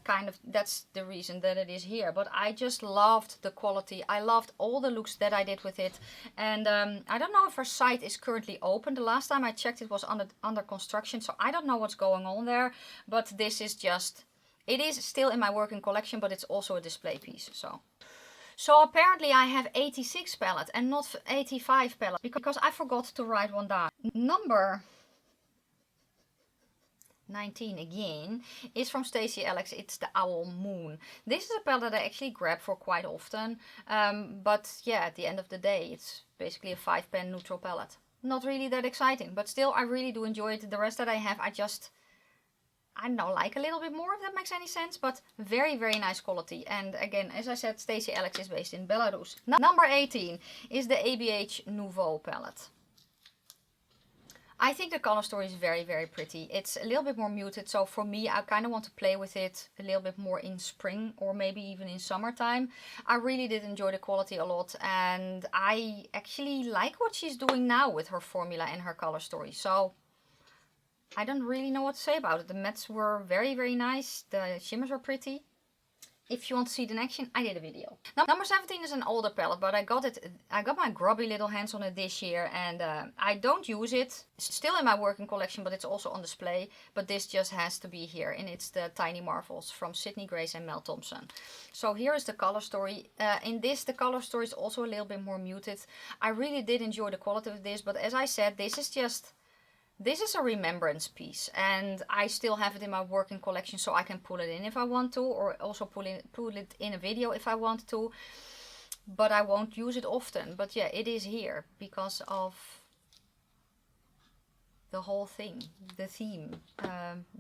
the reason that it is here. But I just loved the quality. I loved all the looks that I did with it, and I don't know if her site is currently open. The last time I checked, it was under construction, so I don't know what's going on there. But this is just, it is still in my working collection, but it's also a display piece. So apparently I have 86 palettes and not 85 palettes, because I forgot to write one down. Number 19 again is from Stacey Alex. It's the Owl Moon. This is a palette that I actually grab for quite often, but yeah, at the end of the day, it's basically a 5-pan neutral palette. Not really that exciting, but still I really do enjoy it. The rest that I have, I don't know, like a little bit more, if that makes any sense, but very nice quality. And again, as I said, Stacey Alex is based in Belarus. Number 18 is the ABH Nouveau palette. I think the color story is very pretty. It's a little bit more muted, so for me, I kind of want to play with it a little bit more in spring or maybe even in summertime. I really did enjoy the quality a lot, and I actually like what she's doing now with her formula and her color story. So I don't really know what to say about it. The mattes were very nice. The shimmers were pretty. If you want to see it in action, I did a video. Now, number 17 is an older palette, but I got my grubby little hands on it this year, and I don't use it. It's still in my working collection, but it's also on display. But this just has to be here, and it's the Tiny Marvels from Sydney Grace and Mel Thompson. So here is the color story. In this, the color story is also a little bit more muted. I really did enjoy the quality of this, but as I said, this is a remembrance piece, and I still have it in my working collection, so I can pull it in if I want to, or also pull it in a video if I want to, but I won't use it often. But yeah, it is here because of the whole thing, the theme,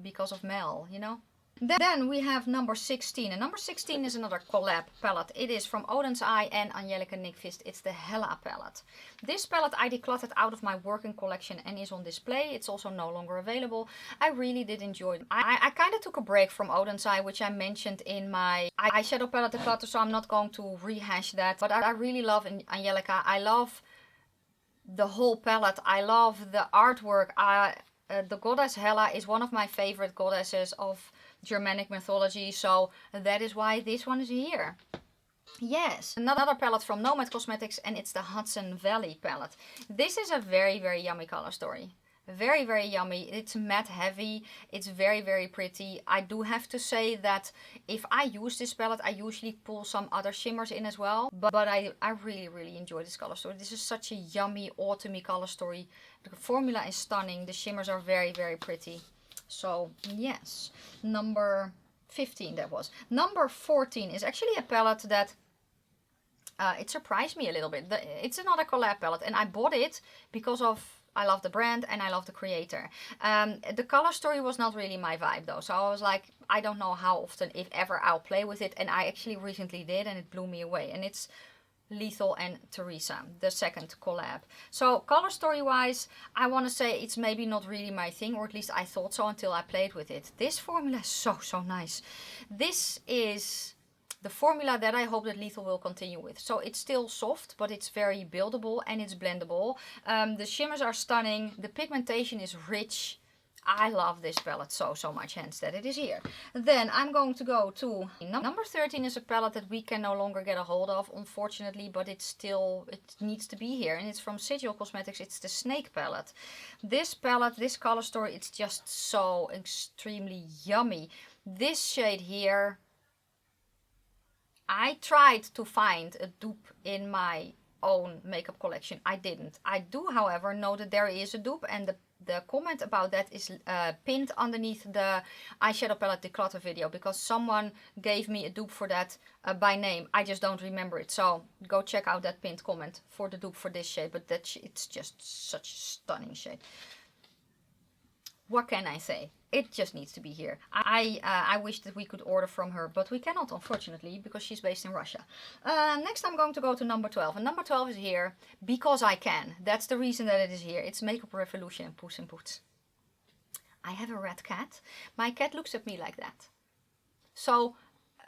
because of Mel, you know. Then we have number 16, and number 16 is another collab palette. It is from Odin's Eye and Angelica Nyqvist. It's the Hella palette. This palette I decluttered out of my working collection and is on display. It's also no longer available. I really did enjoy it. I kind of took a break from Odin's Eye, which I mentioned in my eyeshadow palette declutter, so I'm not going to rehash that. But I really love Angelica. I love the whole palette. I love the artwork. The goddess Hela is one of my favorite goddesses of Germanic mythology, so that is why this one is here. Yes, another palette from Nomad Cosmetics, and it's the Hudson Valley palette. This is a very, very yummy color story. Very, very yummy. It's matte heavy. It's very, very pretty. I do have to say that if I use this palette, I usually pull some other shimmers in as well. But I really, really enjoy this color story. This is such a yummy, autumny color story. The formula is stunning. The shimmers are very, very pretty. So, yes. Number 15 that was. Number 14 is actually a palette that it surprised me a little bit. It's another collab palette, and I bought it because of I love the brand and I love the creator. The color story was not really my vibe though. So I was like, I don't know how often, if ever, I'll play with it. And I actually recently did, and it blew me away. And it's Lethal and Theresa, the second collab. So color story wise, I want to say it's maybe not really my thing, or at least I thought so until I played with it. This formula is so nice. This is the formula that I hope that Lethal will continue with. So it's still soft, but it's very buildable and it's blendable. The shimmers are stunning. The pigmentation is rich. I love this palette so much, hence that it is here. Then I'm going to go to number 13 is a palette that we can no longer get a hold of, unfortunately, but it needs to be here. And it's from Sigil Cosmetics. It's the Snake palette. This palette, this color story, it's just so extremely yummy. This shade here, I tried to find a dupe in my own makeup collection. I didn't. I do, however, know that there is a dupe, and the comment about that is pinned underneath the eyeshadow palette declutter video, because someone gave me a dupe for that by name. I just don't remember it. So go check out that pinned comment for the dupe for this shade. But it's just such a stunning shade. What can I say? It just needs to be here. I wish that we could order from her, but we cannot, unfortunately, because she's based in Russia. Next I'm going to go to number 12. And number 12 is here because I can. That's the reason that it is here. It's Makeup Revolution and Puss in Boots. I have a red cat. My cat looks at me like that. So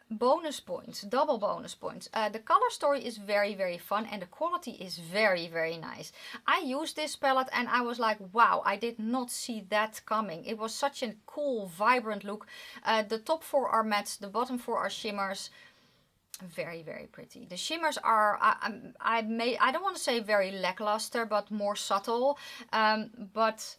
bonus points, double bonus points. The color story is very fun, and the quality is very nice. I used this palette and I was like, wow, I did not see that coming. It was such a cool, vibrant look. The top 4 are mattes, the bottom 4 are shimmers. Very pretty. The shimmers are, I don't want to say very lackluster, but more subtle. But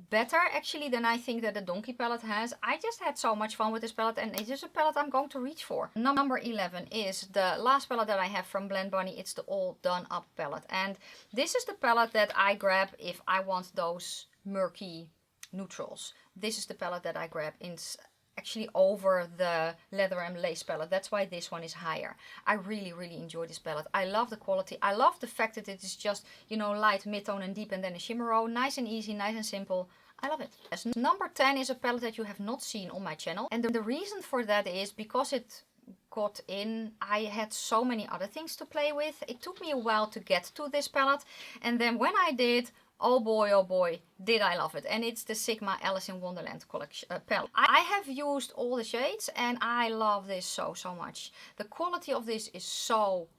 better actually than I think that the Donkey palette has. I just had so much fun with this palette, and it is a palette I'm going to reach for. Number 11 is the last palette that I have from Blend Bunny. It's the All Done Up palette, and this is the palette that I grab if I want those murky neutrals. This is the palette that I grab in actually over the Leather and Lace palette. That's why this one is higher. I really enjoy this palette. I love the quality. I love the fact that it is just, you know, light, mid-tone and deep, and then a shimmer row. Nice and easy, nice and simple. I love it. Yes. Number 10 is a palette that you have not seen on my channel, and the reason for that is because it got in, I had so many other things to play with. It took me a while to get to this palette, and then when I did, oh boy, did I love it. And it's the Sigma Alice in Wonderland collection palette. I have used all the shades and I love this so much. The quality of this is so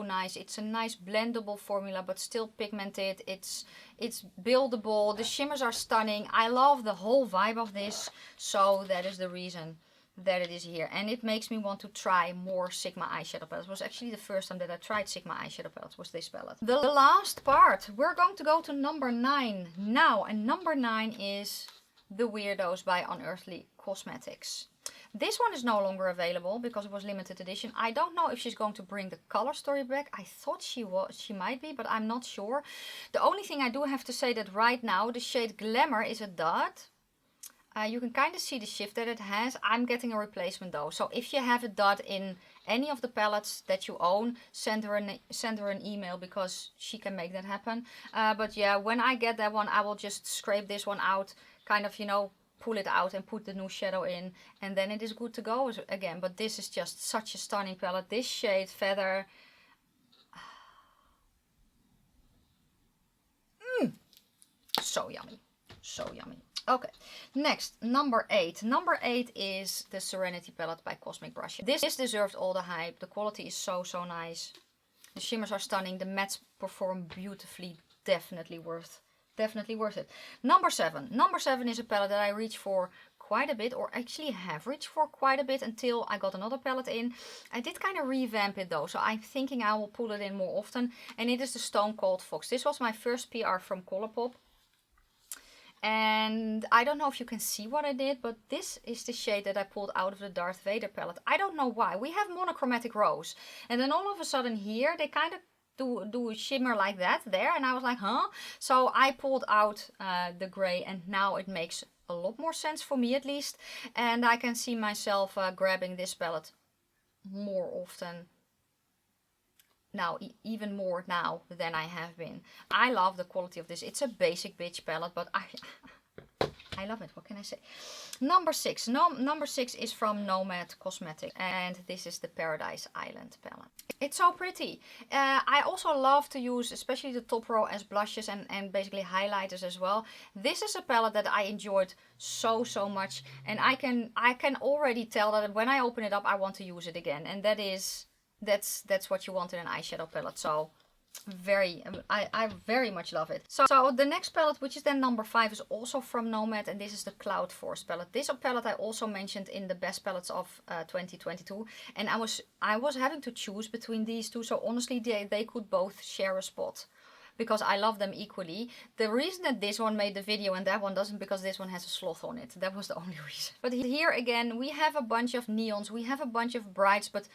nice. It's a nice blendable formula, but still pigmented. It's buildable. The shimmers are stunning. I love the whole vibe of this. So that is the reason that it is here, and it makes me want to try more Sigma eyeshadow palettes. It was actually the first time that I tried Sigma eyeshadow palettes, was this palette. The last part, we're going to go to number 9 now, and number 9 is The Weirdos by Unearthly Cosmetics. This one is no longer available because it was limited edition. I don't know if she's going to bring the color story back. I thought she might be, but I'm not sure. The only thing I do have to say that right now the shade Glamour is a dot. You can kind of see the shift that it has. I'm getting a replacement though. So if you have a dot in any of the palettes that you own, send her an email because she can make that happen. But yeah, when I get that one, I will just scrape this one out, kind of, you know, pull it out and put the new shadow in, and then it is good to go again. But this is just such a stunning palette. This shade, Feather, so yummy, so yummy. Okay, next, number 8. Number 8 is the Serenity palette by Cosmic Brush. This deserved all the hype. The quality is so nice. The shimmers are stunning. The mattes perform beautifully. Definitely worth it. Number 7. Number 7 is a palette that I reach for quite a bit, or actually have reached for quite a bit until I got another palette in. I did kind of revamp it though, so I'm thinking I will pull it in more often. And it is the Stone Cold Fox. This was my first PR from Colourpop. And I don't know if you can see what I did, but this is the shade that I pulled out of the Darth Vader palette. I don't know why. We have monochromatic rose. And then all of a sudden here, they kind of do a shimmer like that there. And I was like, huh? So I pulled out the gray, and now it makes a lot more sense for me at least. And I can see myself grabbing this palette more often. Now, even more now than I have been. I love the quality of this. It's a basic bitch palette, but I love it. What can I say? Number 6. Number 6 is from Nomad Cosmetics, and this is the Paradise Island palette. It's so pretty. I also love to use especially the top row as blushes and basically highlighters as well. This is a palette that I enjoyed so much, and I can already tell that when I open it up, I want to use it again, and that's what you want in an eyeshadow palette. So I very much love it. So the next palette, which is then number 5, is also from Nomad, and this is the Cloud Force palette. This palette I also mentioned in the best palettes of 2022, and I was having to choose between these two. So honestly, they could both share a spot, because I love them equally. The reason that this one made the video and that one doesn't, because this one has a sloth on it. That was the only reason. But here again, we have a bunch of neons, we have a bunch of brights, but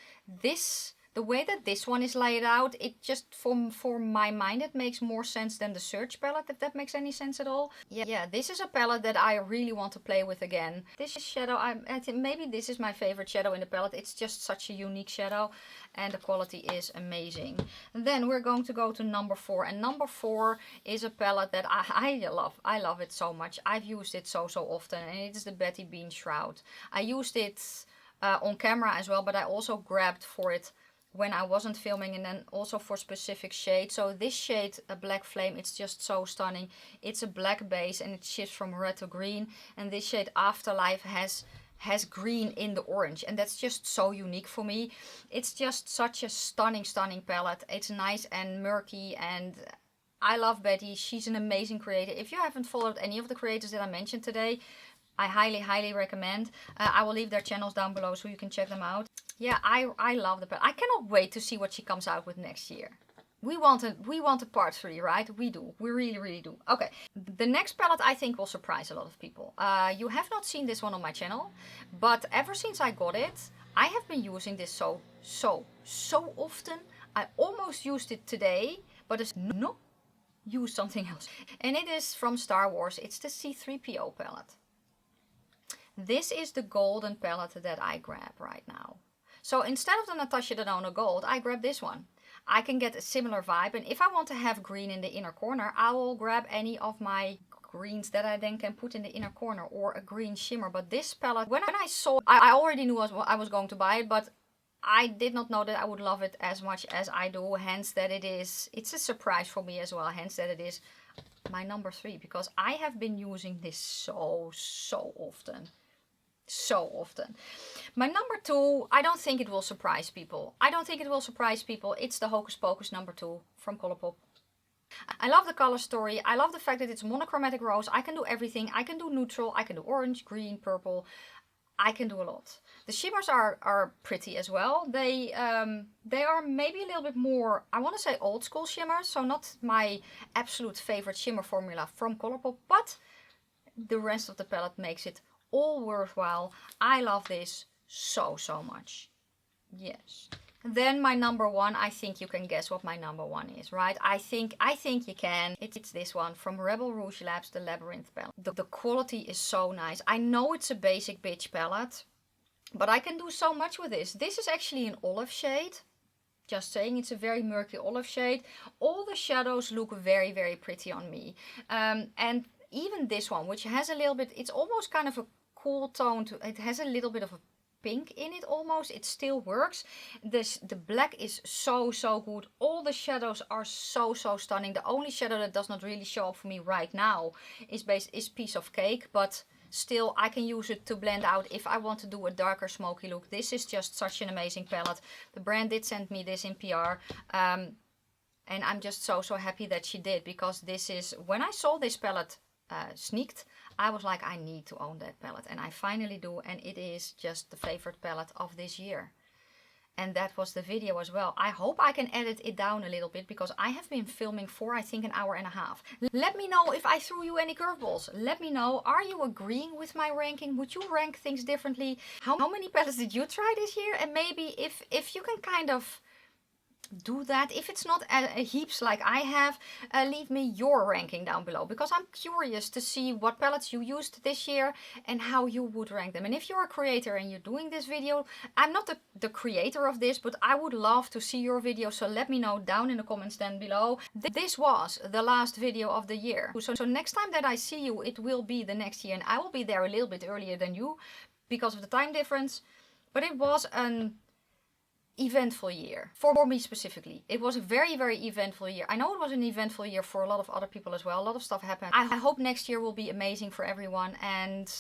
the way that this one is laid out, it just, for my mind, it makes more sense than the Search palette, if that makes any sense at all. Yeah, this is a palette that I really want to play with again. This shadow, I think maybe this is my favorite shadow in the palette. It's just such a unique shadow, and the quality is amazing. And then we're going to go to number 4, and number 4 is a palette that I love. I love it so much. I've used it so often, and it is the Betty Bean Shroud. I used it on camera as well, but I also grabbed for it when I wasn't filming, and then also for specific shades. So this shade, a Black Flame, it's just so stunning. It's a black base and it shifts from red to green, and this shade Afterlife has green in the orange, and that's just so unique for me. It's just such a stunning palette. It's nice and murky, and I love Betty. She's an amazing creator. If you haven't followed any of the creators that I mentioned today, I highly recommend. I will leave their channels down below so you can check them out. Yeah, I love the palette. I cannot wait to see what she comes out with next year. We want a part 3, right? We do. We really do. Okay, the next palette I think will surprise a lot of people. You have not seen this one on my channel, but ever since I got it, I have been using this so often. I almost used it today, but it's not used something else. And it is from Star Wars. It's the C-3PO palette. This is the golden palette that I grab right now. So instead of the Natasha Denona Gold, I grab this one. I can get a similar vibe, and if I want to have green in the inner corner, I will grab any of my greens that I then can put in the inner corner, or a green shimmer. But this palette, when I saw it, I already knew I was going to buy it, but I did not know that I would love it as much as I do, hence that it's a surprise for me as well, hence that it is my number 3, because I have been using this so often. So often. My number 2, I don't think it will surprise people. It's the Hocus Pocus number 2 from Colourpop. I love the color story. I love the fact that it's monochromatic rose. I can do everything. I can do neutral. I can do orange, green, purple. I can do a lot. The shimmers are pretty as well. They are maybe a little bit more, I want to say, old school shimmers. So not my absolute favorite shimmer formula from Colourpop, but the rest of the palette makes it all worthwhile. I love this so much. Yes. Then my number 1, I think you can guess what my number 1 is, right? I think you can. It's this one from Rebel Rouge Labs, the Labyrinth palette. The quality is so nice. I know it's a basic bitch palette, but I can do so much with this. This is actually an olive shade. Just saying, it's a very murky olive shade. All the shadows look very pretty on me. And even this one, which has a little bit, it's almost kind of a cool tone to, it has a little bit of a pink in it almost. It still works. The black is so good. All the shadows are so stunning. The only shadow that does not really show up for me right now is Piece of Cake, but still I can use it to blend out if I want to do a darker smoky look. This is just such an amazing palette. The brand did send me this in PR, and I'm just so happy that she did, because this is, when I saw this palette sneaked, I was like, I need to own that palette, and I finally do, and it is just the favorite palette of this year. And that was the video as well. I hope I can edit it down a little bit, because I have been filming for, I think, an hour and a half. Let me know if I threw you any curveballs. Let me know, are you agreeing with my ranking? Would you rank things differently? How many palettes did you try this year? And maybe if you can kind of do that, if it's not a heaps like I have, leave me your ranking down below, because I'm curious to see what palettes you used this year and how you would rank them. And if you're a creator and you're doing this video, I'm not the creator of this, but I would love to see your video, so let me know down in the comments down below. This was the last video of the year, so next time that I see you, it will be the next year, and I will be there a little bit earlier than you because of the time difference. But it was an eventful year for me specifically. It was a very eventful year. I know it was an eventful year for a lot of other people as well. A lot of stuff happened. I hope next year will be amazing for everyone. And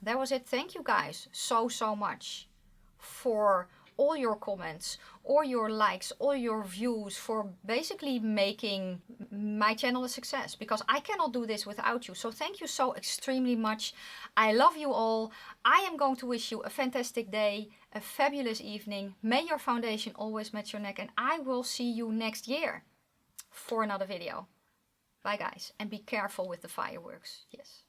that was it. Thank you guys so much for all your comments, or your likes, or your views, for basically making my channel a success, because I cannot do this without you. So thank you so extremely much. I love you all. I am going to wish you a fantastic day, a fabulous evening. May your foundation always match your neck, and I will see you next year for another video. Bye guys, and be careful with the fireworks. Yes.